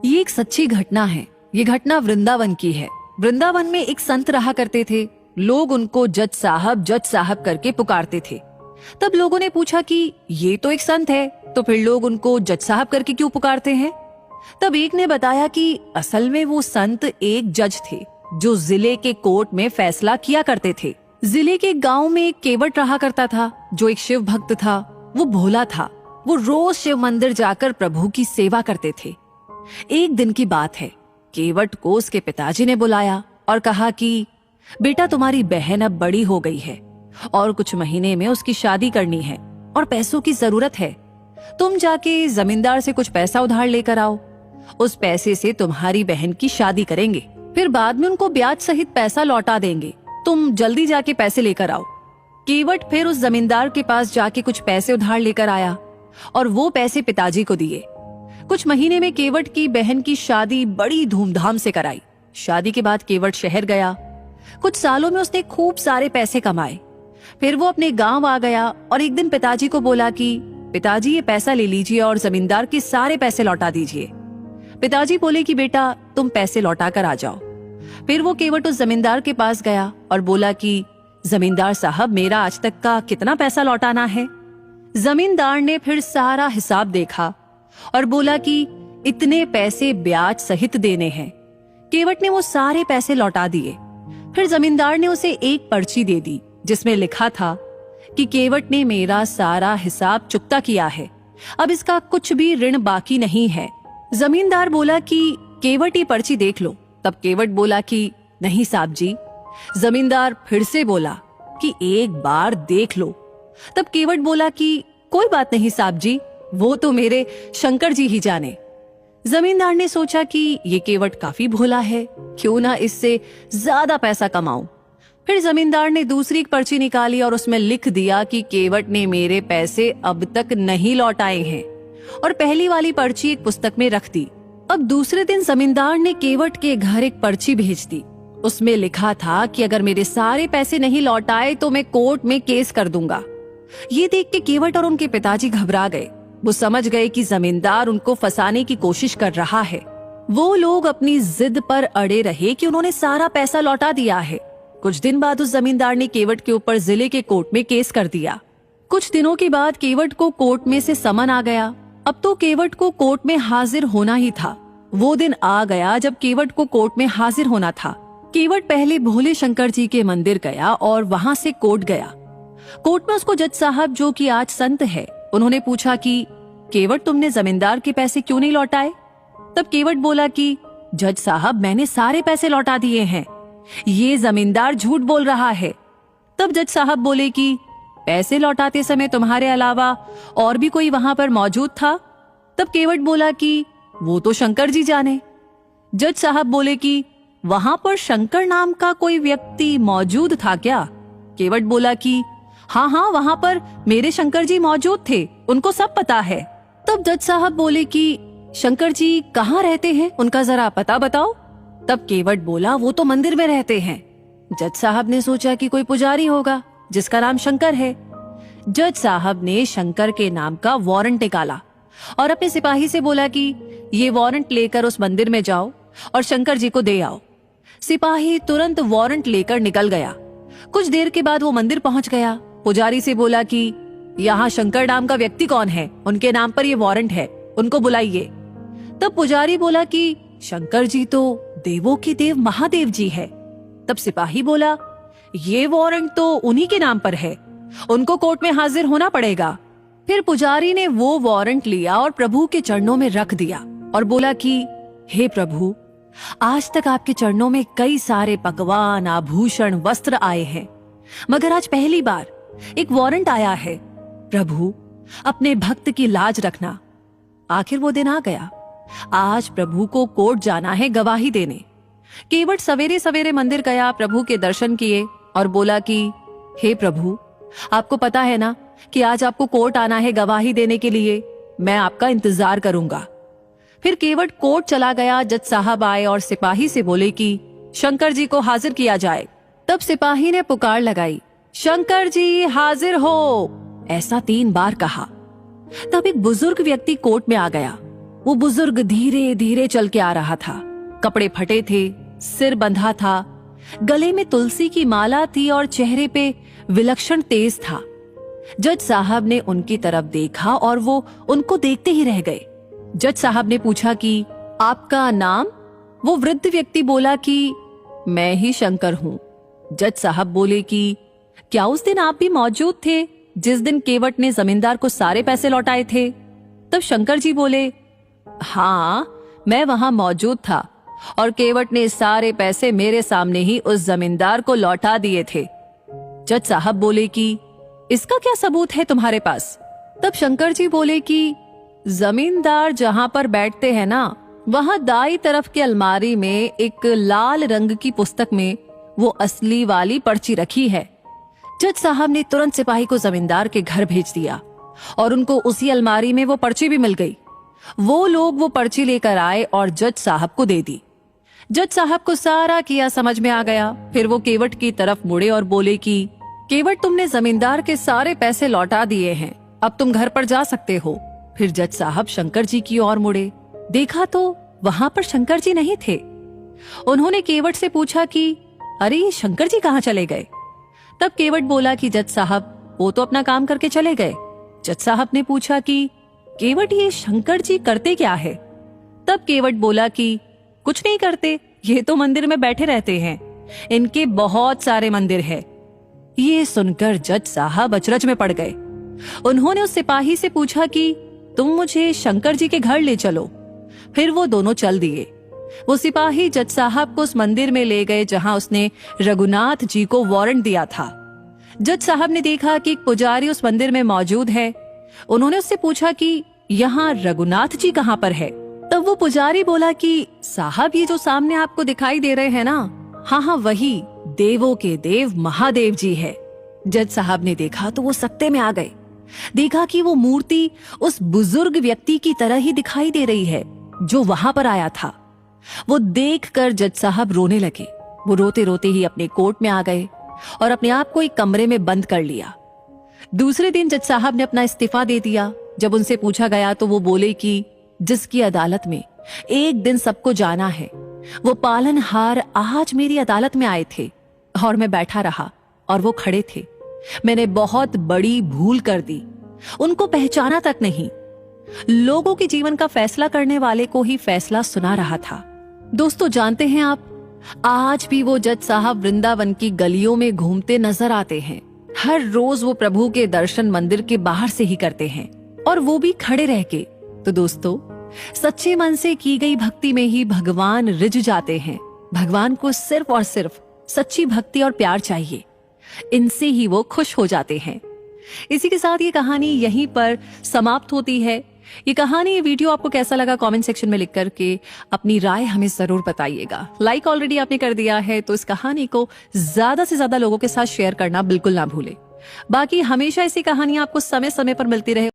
ये एक सच्ची घटना है। ये घटना वृंदावन की है। वृंदावन में एक संत रहा करते थे। लोग उनको जज साहब करके पुकारते थे। तब लोगों ने पूछा कि ये तो एक संत है, तो फिर लोग उनको जज साहब करके क्यों पुकारते हैं? तब एक ने बताया कि असल में वो संत एक जज थे जो जिले के कोर्ट में फैसला किया करते थे। जिले के गांव में एक केवट रहा करता था जो एक शिव भक्त था। वो भोला था। वो रोज शिव मंदिर जाकर प्रभु की सेवा करते थे। एक दिन की बात है, केवट को उसके पिताजी ने बुलाया और कहा कि बेटा, तुम्हारी बहन अब बड़ी हो गई है और कुछ महीने में उसकी शादी करनी है और पैसों की जरूरत है। तुम जाके जमींदार से कुछ पैसा उधार लेकर आओ। उस पैसे से तुम्हारी बहन की शादी करेंगे, फिर बाद में उनको ब्याज सहित पैसा लौटा देंगे। तुम जल्दी जाके पैसे लेकर आओ। केवट फिर उस जमींदार के पास जाके कुछ पैसे उधार लेकर आया और वो पैसे पिताजी को दिए। कुछ महीने में केवट की बहन की शादी बड़ी धूमधाम से कराई। शादी के बाद केवट शहर गया। कुछ सालों में उसने खूब सारे पैसे कमाए। फिर वो अपने गांव आ गया और एक दिन पिताजी को बोला कि पिताजी, ये पैसा ले लीजिए और जमींदार के सारे पैसे लौटा दीजिए। पिताजी बोले कि बेटा, तुम पैसे लौटा कर आ जाओ। फिर वो केवट उस जमींदार के पास गया और बोला कि जमींदार साहब, मेरा आज तक का कितना पैसा लौटाना है? जमींदार ने फिर सारा हिसाब देखा और बोला कि इतने पैसे ब्याज सहित देने हैं। केवट ने वो सारे पैसे लौटा दिए। फिर जमींदार ने उसे एक पर्ची दे दी जिसमें लिखा था कि केवट ने मेरा सारा हिसाब चुकता किया है, अब इसका कुछ भी ऋण बाकी नहीं है। जमींदार बोला कि केवट, ये पर्ची देख लो। तब केवट बोला कि नहीं साहब जी। जमींदार फिर से बोला कि एक बार देख लो। तब केवट बोला कि कोई बात नहीं साहब जी, वो तो मेरे शंकर जी ही जाने। जमींदार ने सोचा कि ये केवट काफी भोला है, क्यों ना इससे ज्यादा पैसा कमाऊं। फिर जमींदार ने दूसरी एक पर्ची निकाली और उसमें लिख दिया कि केवट ने मेरे पैसे अब तक नहीं लौटाए हैं, और पहली वाली पर्ची एक पुस्तक में रख दी। अब दूसरे दिन जमींदार ने केवट के घर एक पर्ची भेज दी। उसमें लिखा था कि अगर मेरे सारे पैसे नहीं लौटाए तो मैं कोर्ट में केस कर दूंगा। ये देख के केवट और उनके पिताजी घबरा गए। वो समझ गए कि जमींदार उनको फंसाने की कोशिश कर रहा है। वो लोग अपनी जिद पर अड़े रहे कि उन्होंने सारा पैसा लौटा दिया है। कुछ दिन बाद उस जमींदार ने केवट के ऊपर जिले के कोर्ट में केस कर दिया। कुछ दिनों के बाद केवट को कोर्ट में से समन आ गया। अब तो केवट को कोर्ट में हाजिर होना ही था। वो दिन आ गया जब केवट को कोर्ट में हाजिर होना था। केवट पहले भोले शंकर जी के मंदिर गया और वहां से कोर्ट गया। कोर्ट में उसको जज साहब, जो कि आज संत है, उन्होंने पूछा कि केवट, तुमने जमींदार के पैसे क्यों नहीं लौटाए? तब केवट बोला कि जज साहब, मैंने सारे पैसे लौटा दिए हैं, ये जमींदार झूठ बोल रहा है। तब जज साहब बोले कि पैसे लौटाते समय तुम्हारे अलावा और भी कोई वहां पर मौजूद था? तब केवट बोला कि वो तो शंकर जी जाने। जज साहब बोले कि वहां पर शंकर नाम का कोई व्यक्ति मौजूद था क्या? केवट बोला कि हाँ हाँ, वहां पर मेरे शंकर जी मौजूद थे, उनको सब पता है। तब जज साहब बोले कि शंकर जी कहाँ रहते हैं, उनका जरा पता बताओ। तब केवट बोला, वो तो मंदिर में रहते हैं। जज साहब ने सोचा कि कोई पुजारी होगा जिसका नाम शंकर है। जज साहब ने शंकर के नाम का वारंट निकाला और अपने सिपाही से बोला कि ये वारंट लेकर उस मंदिर में जाओ और शंकर जी को दे आओ। सिपाही तुरंत वारंट लेकर निकल गया। कुछ देर के बाद वो मंदिर पहुंच गया। पुजारी से बोला कि यहाँ शंकर नाम का व्यक्ति कौन है, उनके नाम पर ये वारंट है, उनको बुलाइए। तब पुजारी बोला कि शंकर जी तो देवों के देव महादेव जी है। तब सिपाही बोला, ये वारंट तो उन्हीं के नाम पर है, उनको कोर्ट में हाजिर होना पड़ेगा। फिर पुजारी ने वो वारंट लिया और प्रभु के चरणों में रख दिया और बोला कि हे प्रभु, आज तक आपके चरणों में कई सारे पकवान, आभूषण, वस्त्र आए हैं, मगर आज पहली बार एक वारंट आया है। प्रभु, अपने भक्त की लाज रखना। आखिर वो दिन आ गया। आज प्रभु को कोर्ट जाना है गवाही देने। केवट सवेरे सवेरे मंदिर गया, प्रभु के दर्शन किए और बोला कि हे प्रभु, आपको पता है ना कि आज आपको कोर्ट आना है गवाही देने के लिए, मैं आपका इंतजार करूंगा। फिर केवट कोर्ट चला गया। जज साहब आए और सिपाही से बोले कि शंकर जी को हाजिर किया जाए। तब सिपाही ने पुकार लगाई, शंकर जी हाजिर हो, ऐसा 3 बार कहा। तब एक बुजुर्ग व्यक्ति कोर्ट में आ गया। वो बुजुर्ग धीरे धीरे चल के आ रहा था। कपड़े फटे थे, सिर बंधा था, गले में तुलसी की माला थी और चेहरे पे विलक्षण तेज था। जज साहब ने उनकी तरफ देखा और वो उनको देखते ही रह गए। जज साहब ने पूछा कि आपका नाम? वो वृद्ध व्यक्ति बोला कि मैं ही शंकर हूं। जज साहब बोले कि क्या उस दिन आप भी मौजूद थे जिस दिन केवट ने जमींदार को सारे पैसे लौटाए थे? तब शंकर जी बोले, हाँ, मैं वहां मौजूद था और केवट ने सारे पैसे मेरे सामने ही उस जमींदार को लौटा दिए थे। जज साहब बोले कि इसका क्या सबूत है तुम्हारे पास? तब शंकर जी बोले कि जमींदार जहां पर बैठते हैं ना, वहां दाई तरफ की अलमारी में एक लाल रंग की पुस्तक में वो असली वाली पर्ची रखी है। जज साहब ने तुरंत सिपाही को जमींदार के घर भेज दिया और उनको उसी अलमारी में वो पर्ची भी मिल गई। वो लोग वो पर्ची लेकर आए और जज साहब को दे दी। जज साहब को सारा किया समझ में आ गया। फिर वो केवट की तरफ मुड़े और बोले कि केवट, तुमने जमींदार के सारे पैसे लौटा दिए हैं, अब तुम घर पर जा सकते हो। फिर जज साहब शंकर जी की ओर मुड़े, देखा तो वहां पर शंकर जी नहीं थे। उन्होंने केवट से पूछा कि अरे ये शंकर जी कहाँ चले गए? तब केवट बोला कि जज साहब, वो तो अपना काम करके चले गए। जज साहब ने पूछा कि केवट, ये शंकर जी करते क्या है? तब केवट बोला कि कुछ नहीं करते, ये तो मंदिर में बैठे रहते हैं, इनके बहुत सारे मंदिर है। ये सुनकर जज साहब अचरज में पड़ गए। उन्होंने उस सिपाही से पूछा कि तुम मुझे शंकर जी के घर ले चलो। फिर वो दोनों चल दिए। वो सिपाही जज साहब को उस मंदिर में ले गए जहां उसने रघुनाथ जी को वारंट दिया था। जज साहब ने देखा कि एक पुजारी उस मंदिर में मौजूद है। उन्होंने उससे पूछा कि यहाँ रघुनाथ जी कहाँ पर है? तब वो पुजारी बोला कि साहब, ये जो सामने आपको दिखाई दे रहे हैं ना, हाँ हाँ वही देवों के देव महादेव जी है। जज साहब ने देखा तो वो सकते में आ गए। देखा कि वो मूर्ति उस बुजुर्ग व्यक्ति की तरह ही दिखाई दे रही है जो वहां पर आया था। वो देखकर जज साहब रोने लगे। वो रोते रोते ही अपने कोर्ट में आ गए और अपने आप को एक कमरे में बंद कर लिया। दूसरे दिन जज साहब ने अपना इस्तीफा दे दिया। जब उनसे पूछा गया तो वो बोले कि जिसकी अदालत में एक दिन सबको जाना है, वो पालनहार आज मेरी अदालत में आए थे और मैं बैठा रहा और वो खड़े थे। मैंने बहुत बड़ी भूल कर दी, उनको पहचाना तक नहीं। लोगों के जीवन का फैसला करने वाले को ही फैसला सुना रहा था। दोस्तों, जानते हैं आप, आज भी वो जज साहब वृंदावन की गलियों में घूमते नजर आते हैं। हर रोज वो प्रभु के दर्शन मंदिर के बाहर से ही करते हैं और वो भी खड़े रह के। तो दोस्तों, सच्चे मन से की गई भक्ति में ही भगवान रिझ जाते हैं। भगवान को सिर्फ और सिर्फ सच्ची भक्ति और प्यार चाहिए, इनसे ही वो खुश हो जाते हैं। इसी के साथ ये कहानी यहीं पर समाप्त होती है। ये कहानी, ये वीडियो आपको कैसा लगा कमेंट सेक्शन में लिख करके अपनी राय हमें जरूर बताइएगा। लाइक ऑलरेडी आपने कर दिया है तो इस कहानी को ज्यादा से ज्यादा लोगों के साथ शेयर करना बिल्कुल ना भूले। बाकी हमेशा ऐसी कहानियां आपको समय समय पर मिलती रहे।